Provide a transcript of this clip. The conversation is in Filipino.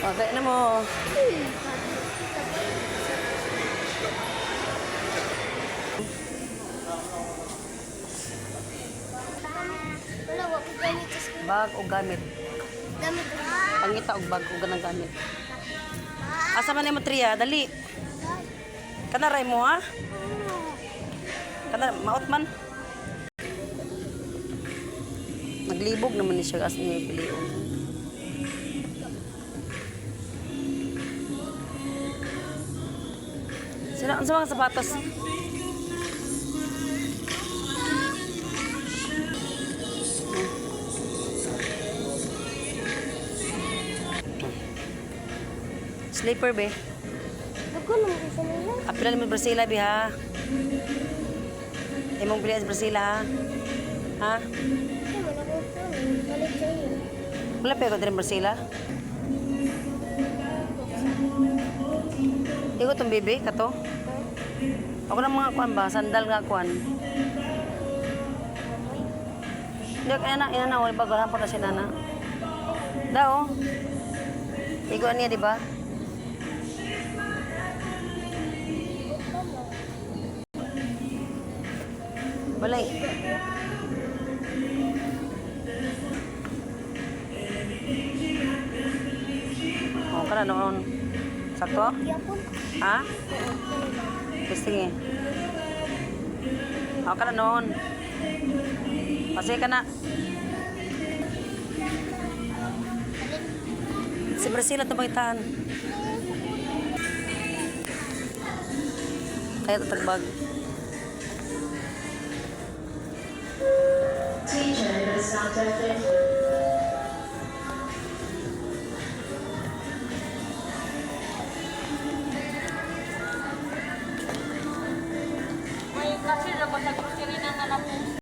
Okay na mo. Wala, wag ko gamit sa school. Bag o gamit. Gamit ko. Pangita og bag o ganang gamit. Asa man mo triya? Dali. Kana ray mo ha? Kana maot man. Naglibog naman ni siya as niya pilion. Sino sa mga sapatos? Sleeper be. Ako naman isa nila. Apila ni Brasila be ha. Imong pili sa Brasila ha. Ha? Ay, wala ko ito. Balik sa'yo. Wala pa ko din Brasila. Ikaw itong bebe, kato? Ako ng mga kuan ba? Sandal nga kuan. Hindi, ina na, wala ba? Galang pa kasi nana. Dao. Ikaw niya, di ba? Balay. Oh, kana noon. Sakto? Yapon. Ha? Sige. Oh, kana noon. Pasay ka na. Si Brazil at nabagitaan. Kaya tatagbag. Teacher is not affected. May kasi na basag ko sila ng anak ko.